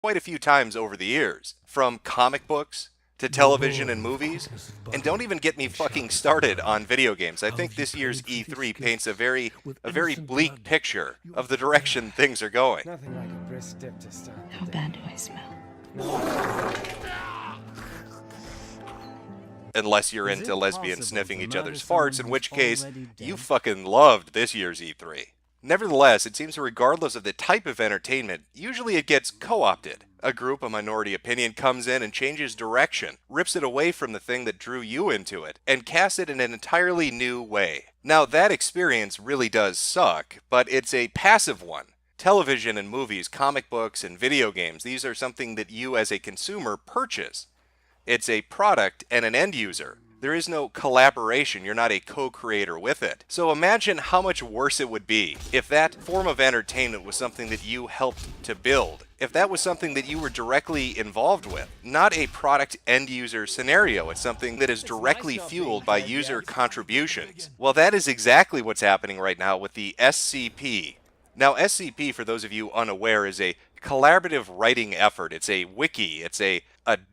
quite a few times over the years, from comic books to television and movies, and don't even get me fucking started on video games. I think this year's E3 paints a very bleak picture of the direction things are going. Nothing like a brisk dip to start. How bad do I smell? Unless you're into lesbians sniffing each other's farts, in which case, you fucking loved this year's E3. Nevertheless, it seems regardless of the type of entertainment, usually it gets co-opted. A group, a minority opinion, comes in and changes direction, rips it away from the thing that drew you into it, and casts it in an entirely new way. Now, that experience really does suck, but it's a passive one. Television and movies, comic books, and video games, these are something that you as a consumer purchase. It's a product and an end user. There is no collaboration. You're not a co-creator with it. So imagine how much worse it would be if that form of entertainment was something that you helped to build. If that was something that you were directly involved with. Not a product end user scenario. It's something that is directly fueled by user contributions. Well, that is exactly what's happening right now with the SCP. Now, SCP, for those of you unaware, is a collaborative writing effort. It's a wiki. It's a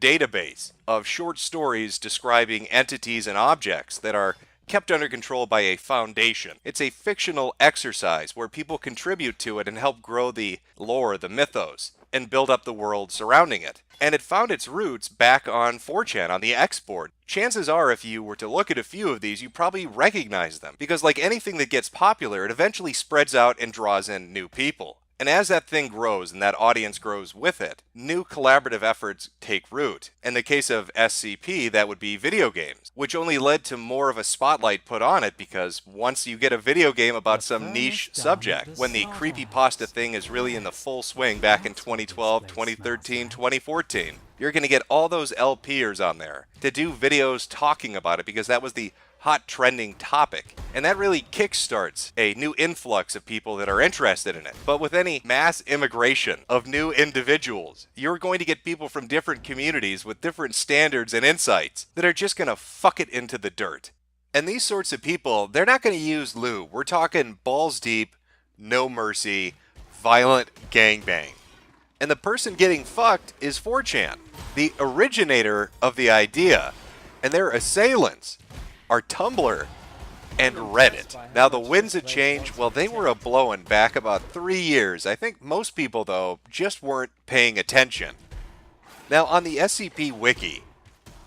database of short stories describing entities and objects that are kept under control by a foundation. It's a fictional exercise where people contribute to it and help grow the lore, the mythos, and build up the world surrounding it. And it found its roots back on 4chan, on the export. Chances are, if you were to look at a few of these, you probably recognize them. Because like anything that gets popular, it eventually spreads out and draws in new people. And as that thing grows and that audience grows with it, new collaborative efforts take root. In the case of SCP, that would be video games, which only led to more of a spotlight put on it because once you get a video game about some niche subject, when the creepypasta thing is really in the full swing back in 2012, 2013, 2014, you're going to get all those LPers on there to do videos talking about it because that was the hot trending topic. And that really kickstarts a new influx of people that are interested in it. But with any mass immigration of new individuals, you're going to get people from different communities with different standards and insights that are just going to fuck it into the dirt. And these sorts of people, they're not going to use lube. We're talking balls deep, no mercy, violent gangbang. And the person getting fucked is 4chan, the originator of the idea. And their assailants are Tumblr and Reddit. Now, the winds of change, well, they were a-blowing back about 3 years. I think most people, though, just weren't paying attention. Now, on the SCP Wiki,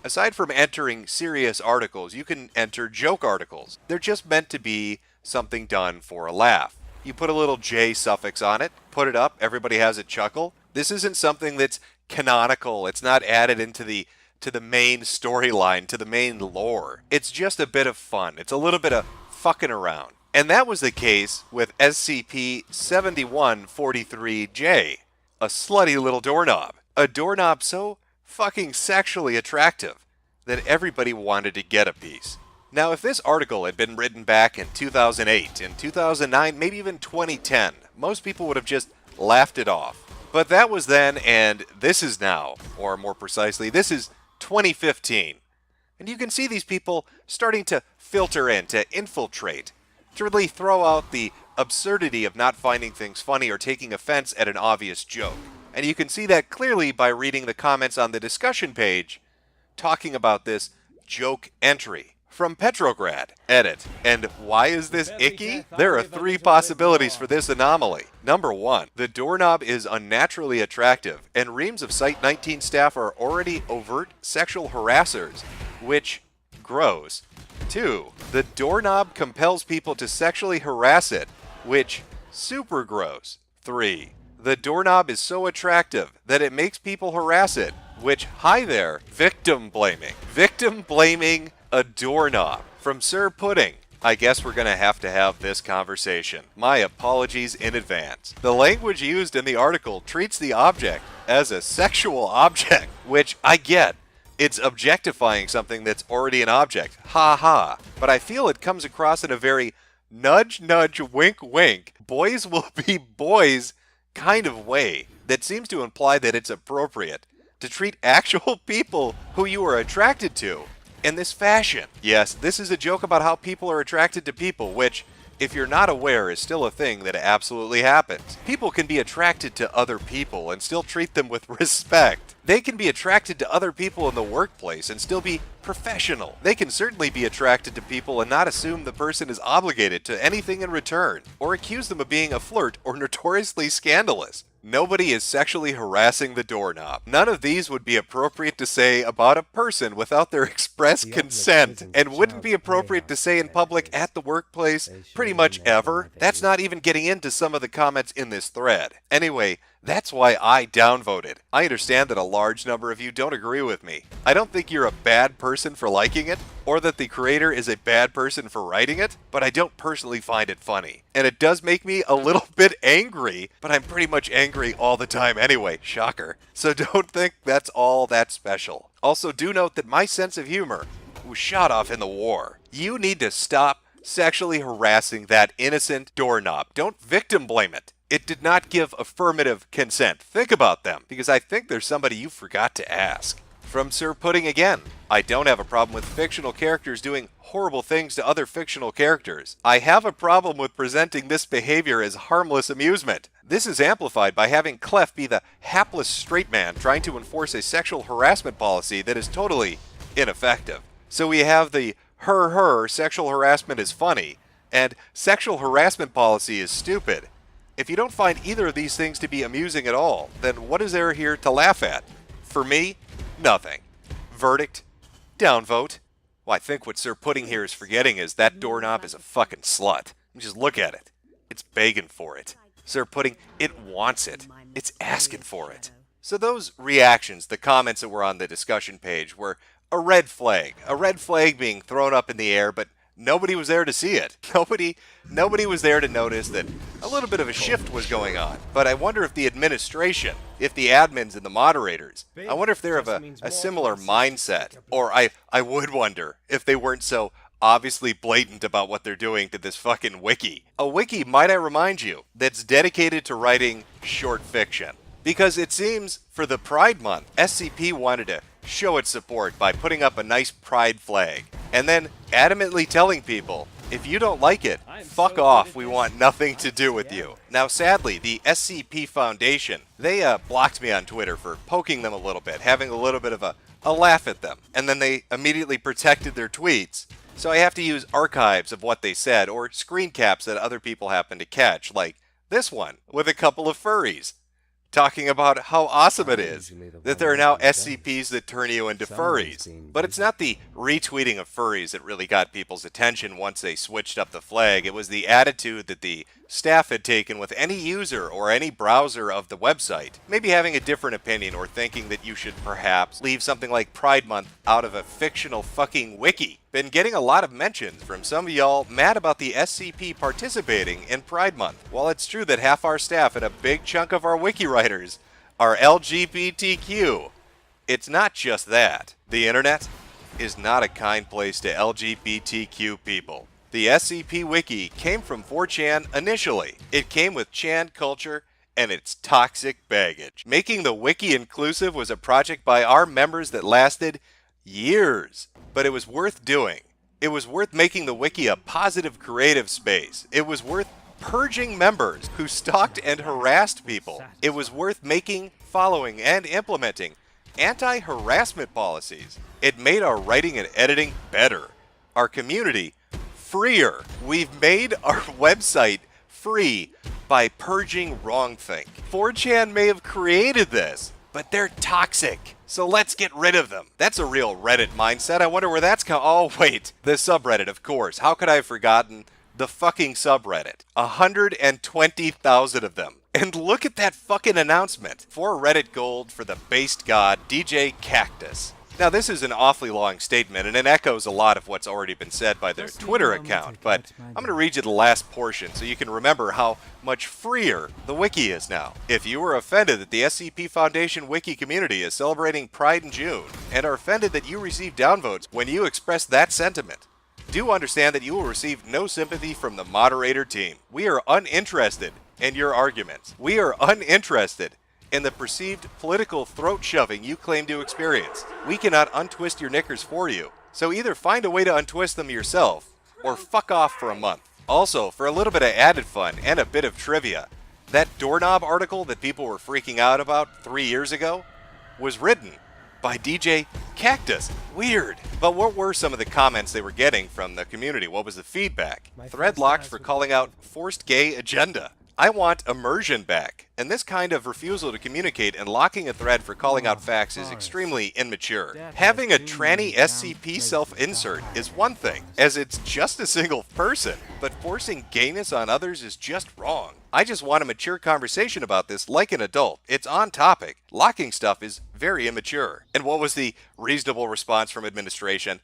aside from entering serious articles, you can enter joke articles. They're just meant to be something done for a laugh. You put a little J suffix on it, put it up, everybody has a chuckle. This isn't something that's canonical. It's not added into the main storyline, to the main lore. It's just a bit of fun. It's a little bit of fucking around. And that was the case with SCP-7143J, a slutty little doorknob. A doorknob so fucking sexually attractive that everybody wanted to get a piece. Now, if this article had been written back in 2008, in 2009, maybe even 2010, most people would have just laughed it off. But that was then, and this is now, or more precisely, this is 2015. And you can see these people starting to filter in, to infiltrate, to really throw out the absurdity of not finding things funny or taking offense at an obvious joke. And you can see that clearly by reading the comments on the discussion page talking about this joke entry. From Petrograd, edit. And why is this icky? There are 3 possibilities for this anomaly. Number 1, the doorknob is unnaturally attractive, and reams of Site 19 staff are already overt sexual harassers, which grows. 2, the doorknob compels people to sexually harass it, which super grows. 3, the doorknob is so attractive that it makes people harass it, which, hi there, victim blaming. Victim blaming a doorknob. From Sir Pudding, I guess we're going to have this conversation. My apologies in advance. The language used in the article treats the object as a sexual object, which I get. It's objectifying something that's already an object. Ha ha. But I feel it comes across in a very nudge, nudge, wink, wink, boys will be boys kind of way that seems to imply that it's appropriate to treat actual people who you are attracted to in this fashion. Yes, this is a joke about how people are attracted to people, which if you're not aware, is still a thing that absolutely happens. People can be attracted to other people and still treat them with respect. They can be attracted to other people in the workplace and still be professional. They can certainly be attracted to people and not assume the person is obligated to anything in return, or accuse them of being a flirt or notoriously scandalous. Nobody is sexually harassing the doorknob. None of these would be appropriate to say about a person without their express consent, and wouldn't be appropriate to say in public at the workplace pretty much ever. That's not even getting into some of the comments in this thread. Anyway, that's why I downvoted. I understand that a large number of you don't agree with me. I don't think you're a bad person for liking it, or that the creator is a bad person for writing it, but I don't personally find it funny. And it does make me a little bit angry, but I'm pretty much angry all the time anyway, shocker. So don't think that's all that special. Also, do note that my sense of humor was shot off in the war. You need to stop sexually harassing that innocent doorknob. Don't victim blame it. It did not give affirmative consent. Think about them, because I think there's somebody you forgot to ask. From Sir Pudding again. I don't have a problem with fictional characters doing horrible things to other fictional characters. I have a problem with presenting this behavior as harmless amusement. This is amplified by having Clef be the hapless straight man trying to enforce a sexual harassment policy that is totally ineffective. So we have the her sexual harassment is funny, and sexual harassment policy is stupid. If you don't find either of these things to be amusing at all, then what is there here to laugh at? For me, nothing. Verdict? Downvote. Well, I think what Sir Pudding here is forgetting is that doorknob is a fucking slut. Just look at it. It's begging for it. Sir Pudding, it wants it. It's asking for it. So those reactions, the comments that were on the discussion page, were a red flag. A red flag being thrown up in the air, but nobody was there to see it. Nobody was there to notice that a little bit of a shift was going on. But I wonder if the administration, if the admins and the moderators, I wonder if they're of a similar mindset. Or I would wonder if they weren't so obviously blatant about what they're doing to this fucking wiki. A wiki, might I remind you, that's dedicated to writing short fiction. Because it seems for the Pride Month, SCP wanted to show its support by putting up a nice pride flag, and then adamantly telling people, if you don't like it, fuck off, we want nothing to do with you. Now sadly, the SCP Foundation, they blocked me on Twitter for poking them a little bit, having a little bit of a laugh at them, and then they immediately protected their tweets. So I have to use archives of what they said, or screen caps that other people happen to catch, like this one, with a couple of furries, talking about how awesome it is that there are now SCPs that turn you into furries. But it's not the retweeting of furries that really got people's attention once they switched up the flag. It was the attitude that the staff had taken with any user or any browser of the website, maybe having a different opinion or thinking that you should perhaps leave something like Pride Month out of a fictional fucking wiki. Been getting a lot of mentions from some of y'all mad about the SCP participating in Pride Month. While it's true that half our staff and a big chunk of our wiki writers are LGBTQ, it's not just that. The internet is not a kind place to LGBTQ people. The SCP Wiki came from 4chan initially. It came with Chan culture and its toxic baggage. Making the wiki inclusive was a project by our members that lasted years, but it was worth doing. It was worth making the wiki a positive creative space. It was worth purging members who stalked and harassed people. It was worth making, following, and implementing anti-harassment policies. It made our writing and editing better. Our community freer. We've made our website free by purging wrongthink. 4chan may have created this, but they're toxic. So let's get rid of them. That's a real Reddit mindset. I wonder where that's come. Oh wait, the subreddit, of course. How could I have forgotten the fucking subreddit? 120,000 of them. And look at that fucking announcement. 4 Reddit gold for the based god DJ Cactus. Now this is an awfully long statement, and it echoes a lot of what's already been said by their Twitter account, but I'm going to read you the last portion so you can remember how much freer the wiki is now. If you were offended that the SCP Foundation wiki community is celebrating Pride in June, and are offended that you received downvotes when you express that sentiment, do understand that you will receive no sympathy from the moderator team. We are uninterested in your arguments. We are uninterested in the perceived political throat-shoving you claim to experience. We cannot untwist your knickers for you, so either find a way to untwist them yourself, or fuck off for a month. Also, for a little bit of added fun and a bit of trivia, that doorknob article that people were freaking out about 3 years ago was written by DJ Cactus. Weird. But what were some of the comments they were getting from the community? What was the feedback? Thread locked for calling out forced gay agenda. I want immersion back. And this kind of refusal to communicate and locking a thread for calling out facts is extremely immature. Having a tranny SCP self-insert is one thing, as it's just a single person, but forcing gayness on others is just wrong. I just want a mature conversation about this like an adult. It's on topic. Locking stuff is very immature. And what was the reasonable response from administration?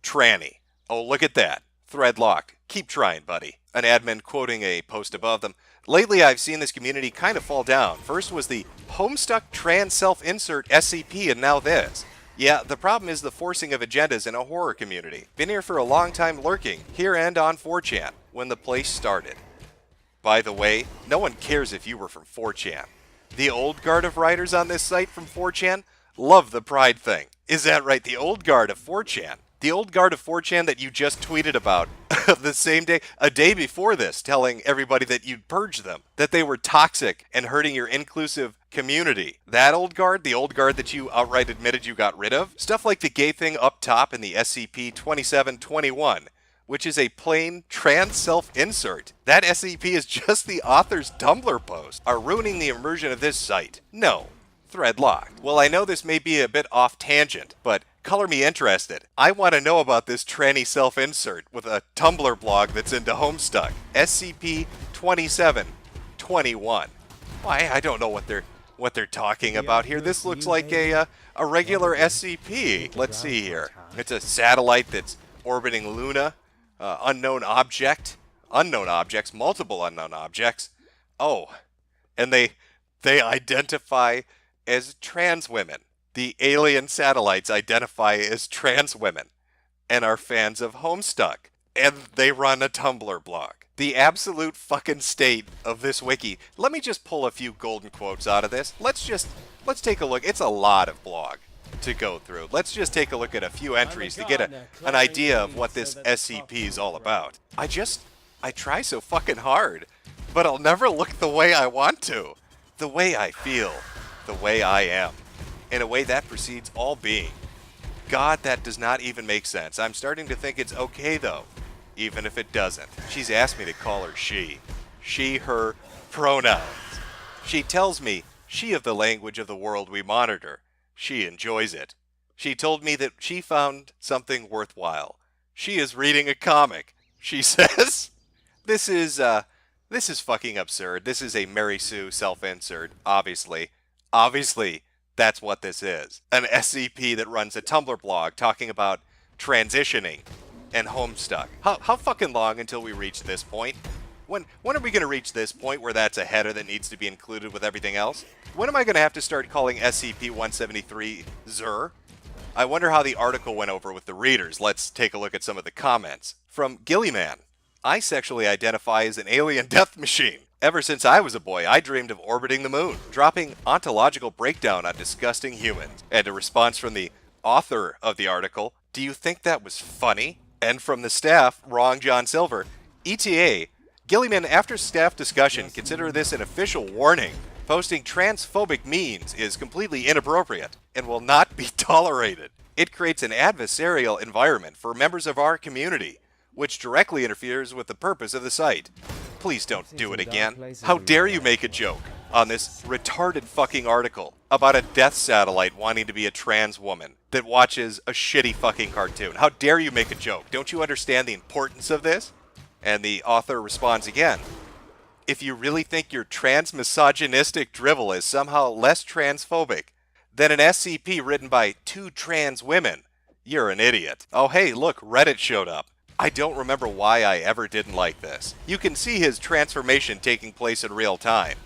Tranny. Oh, look at that. Thread locked. Keep trying, buddy. An admin quoting a post above them. Lately, I've seen this community kind of fall down. First was the Homestuck Trans Self-Insert SCP, and now this. Yeah, the problem is the forcing of agendas in a horror community. Been here for a long time lurking, here and on 4chan, when the place started. By the way, no one cares if you were from 4chan. The old guard of writers on this site from 4chan love the pride thing. Is that right? The old guard of 4chan. The old guard of 4chan that you just tweeted about the same day, a day before this, telling everybody that you'd purge them, that they were toxic and hurting your inclusive community. That old guard, the old guard that you outright admitted you got rid of, stuff like the gay thing up top in the SCP-2721, which is a plain trans self-insert. That SCP is just the author's Tumblr post, are ruining the immersion of this site. No. Thread locked. Well, I know this may be a bit off tangent, but color me interested. I want to know about this tranny self-insert with a Tumblr blog that's into Homestuck. SCP-2721. Why, I don't know what they're talking about here. This looks like a regular SCP. Let's see here. It's a satellite that's orbiting Luna. Unknown objects, multiple unknown objects. Oh, and they identify as trans women. The alien satellites identify as trans women and are fans of Homestuck. And they run a Tumblr blog. The absolute fucking state of this wiki. Let me just pull a few golden quotes out of this. Let's take a look. It's a lot of blog to go through. Let's just take a look at a few entries to get an idea of what this SCP is all about. I try so fucking hard, but I'll never look the way I want to. The way I feel. The way I am. In a way that precedes all being. God, that does not even make sense. I'm starting to think it's okay, though, even if it doesn't. She's asked me to call her she. She, her pronouns. She tells me she of the language of the world we monitor. She enjoys it. She told me that she found something worthwhile. She is reading a comic. She says, This is fucking absurd. This is a Mary Sue self-insert, obviously. Obviously, that's what this is. An SCP that runs a Tumblr blog talking about transitioning and Homestuck. How fucking long until we reach this point? When are we going to reach this point where that's a header that needs to be included with everything else? When am I going to have to start calling SCP-173 Zur? I wonder how the article went over with the readers. Let's take a look at some of the comments. From Gillyman. I sexually identify as an alien death machine. Ever since I was a boy, I dreamed of orbiting the moon, dropping ontological breakdown on disgusting humans. And a response from the author of the article, do you think that was funny? And from the staff, Wrong John Silver, ETA, Gillyman, after staff discussion, consider this an official warning. Posting transphobic memes is completely inappropriate and will not be tolerated. It creates an adversarial environment for members of our community, which directly interferes with the purpose of the site. Please don't do it again. How dare you make a joke on this retarded fucking article about a death satellite wanting to be a trans woman that watches a shitty fucking cartoon? How dare you make a joke? Don't you understand the importance of this? And the author responds again. If you really think your trans-misogynistic drivel is somehow less transphobic than an SCP written by two trans women, you're an idiot. Oh hey, look, Reddit showed up. I don't remember why I ever didn't like this. You can see his transformation taking place in real time.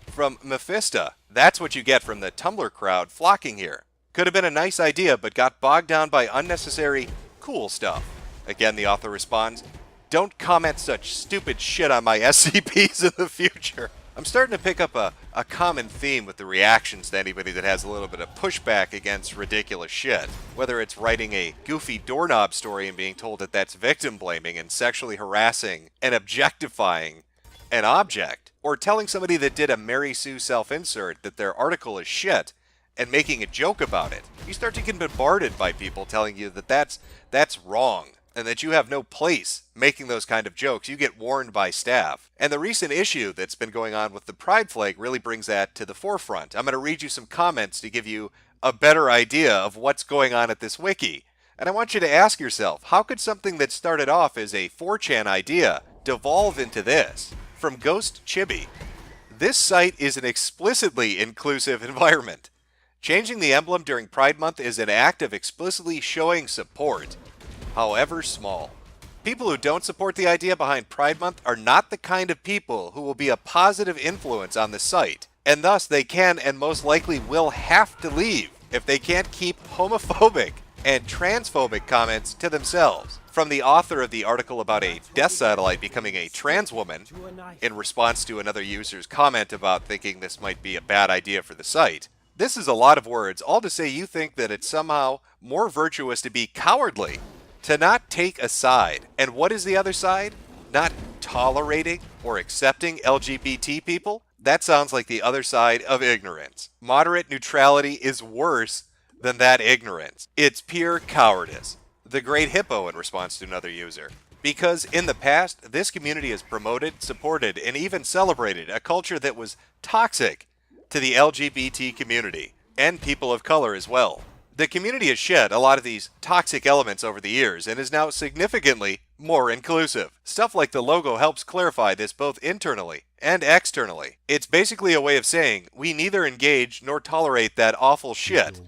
From Mephisto, that's what you get from the Tumblr crowd flocking here. Could have been a nice idea, but got bogged down by unnecessary cool stuff. Again, the author responds, don't comment such stupid shit on my SCPs in the future. I'm starting to pick up a common theme with the reactions to anybody that has a little bit of pushback against ridiculous shit. Whether it's writing a goofy doorknob story and being told that that's victim blaming and sexually harassing and objectifying an object, or telling somebody that did a Mary Sue self-insert that their article is shit and making a joke about it. You start to get bombarded by people telling you that that's wrong and that you have no place making those kind of jokes. You get warned by staff. And the recent issue that's been going on with the pride flag really brings that to the forefront. I'm going to read you some comments to give you a better idea of what's going on at this wiki. And I want you to ask yourself, how could something that started off as a 4chan idea devolve into this? From Ghost Chibi, this site is an explicitly inclusive environment. Changing the emblem during Pride Month is an act of explicitly showing support, however small. People who don't support the idea behind Pride Month are not the kind of people who will be a positive influence on the site, and thus they can and most likely will have to leave if they can't keep homophobic and transphobic comments to themselves. From the author of the article about a death satellite becoming a trans woman, in response to another user's comment about thinking this might be a bad idea for the site. This is a lot of words, all to say you think that it's somehow more virtuous to be cowardly, to not take a side. And what is the other side? Not tolerating or accepting LGBT people? That sounds like the other side of ignorance. Moderate neutrality is worse than that ignorance. It's pure cowardice. The Great Hippo in response to another user. Because in the past, this community has promoted, supported, and even celebrated a culture that was toxic to the LGBT community, and people of color as well. The community has shed a lot of these toxic elements over the years and is now significantly more inclusive. Stuff like the logo helps clarify this both internally and externally. It's basically a way of saying we neither engage nor tolerate that awful shit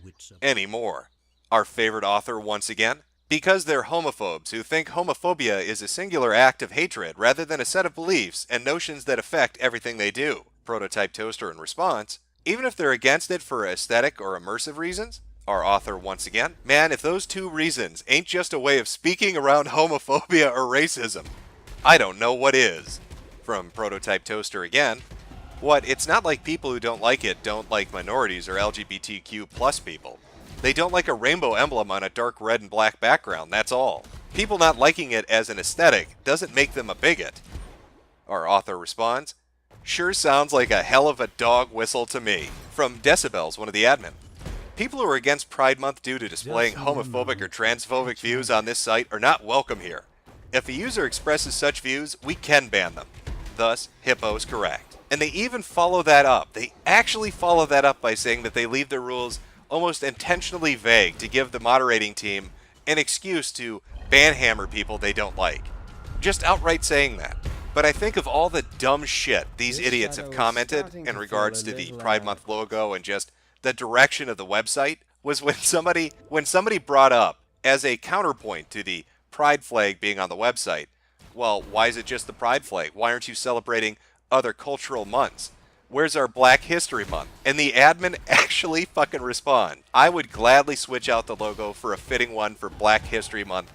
anymore. Our favorite author once again. Because they're homophobes who think homophobia is a singular act of hatred rather than a set of beliefs and notions that affect everything they do. Prototype Toaster in response, even if they're against it for aesthetic or immersive reasons. Our author once again, man, if those two reasons ain't just a way of speaking around homophobia or racism, I don't know what is. From Prototype Toaster again, what, it's not like people who don't like it don't like minorities or LGBTQ plus people. They don't like a rainbow emblem on a dark red and black background, that's all. People not liking it as an aesthetic doesn't make them a bigot. Our author responds, sure sounds like a hell of a dog whistle to me. From Decibels, one of the admin. People who are against Pride Month due to displaying homophobic or transphobic views on this site are not welcome here. If a user expresses such views, we can ban them. Thus, Hippo's correct. And they even follow that up. They actually follow that up by saying that they leave their rules almost intentionally vague to give the moderating team an excuse to banhammer people they don't like. Just outright saying that. But I think of all the dumb shit these idiots have commented in regards to the Pride Month logo and just the direction of the website was when somebody brought up as a counterpoint to the pride flag being on the website, well, why is it just the pride flag? Why aren't you celebrating other cultural months? Where's our Black History Month? And the admin actually fucking respond. I would gladly switch out the logo for a fitting one for Black History Month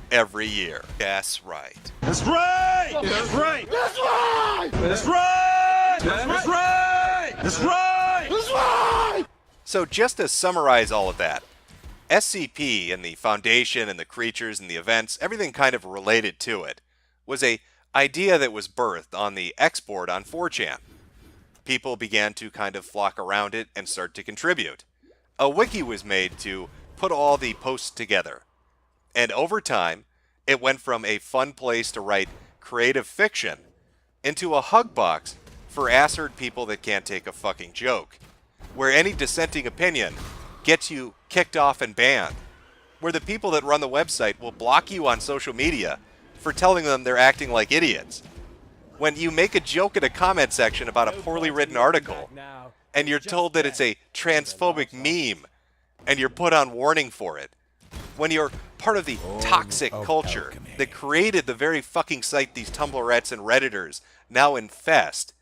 every year. That's right. That's right! That's right! That's right! That's right! That's right! That's right! That's right! So just to summarize all of that, SCP and the Foundation and the creatures and the events, everything kind of related to it, was a idea that was birthed on the export on 4chan. People began to kind of flock around it and start to contribute. A wiki was made to put all the posts together. And over time, it went from a fun place to write creative fiction into a hug box for assert people that can't take a fucking joke, where any dissenting opinion gets you kicked off and banned, where the people that run the website will block you on social media for telling them they're acting like idiots. When you make a joke in a comment section about a poorly written article, and you're told that it's a transphobic meme, and you're put on warning for it. When you're part of the toxic culture that created the very fucking site these Tumblrettes and Redditors now infest,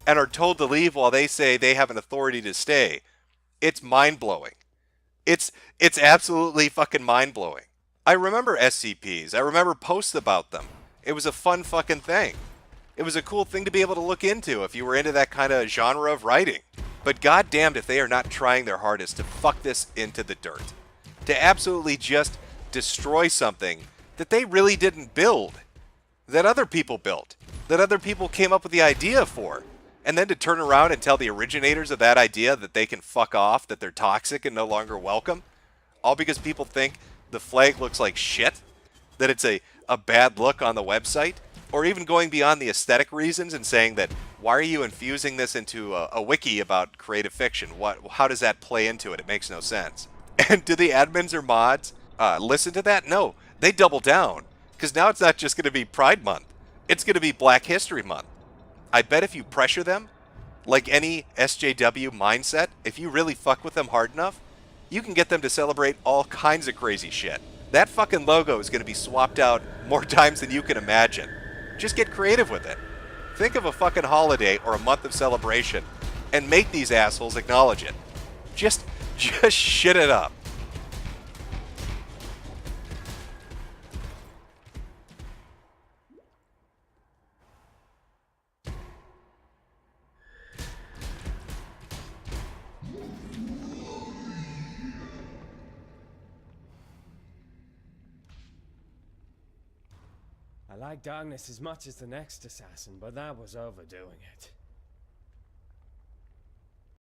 and are told to leave while they say they have an authority to stay, it's mind-blowing. It's absolutely fucking mind-blowing. I remember SCPs. I remember posts about them. It was a fun fucking thing. It was a cool thing to be able to look into if you were into that kind of genre of writing. But goddamned if they are not trying their hardest to fuck this into the dirt. To absolutely just destroy something that they really didn't build. That other people built. That other people came up with the idea for. And then to turn around and tell the originators of that idea that they can fuck off, that they're toxic and no longer welcome. All because people think the flag looks like shit. That it's a bad look on the website. Or even going beyond the aesthetic reasons and saying that, why are you infusing this into a wiki about creative fiction? How does that play into it? It makes no sense. And do the admins or mods listen to that? No, they double down. Because now it's not just going to be Pride Month. It's going to be Black History Month. I bet if you pressure them, like any SJW mindset, if you really fuck with them hard enough, you can get them to celebrate all kinds of crazy shit. That fucking logo is going to be swapped out more times than you can imagine. Just get creative with it. Think of a fucking holiday or a month of celebration and make these assholes acknowledge it. Just shit it up. I like darkness as much as the next assassin, but that was overdoing it.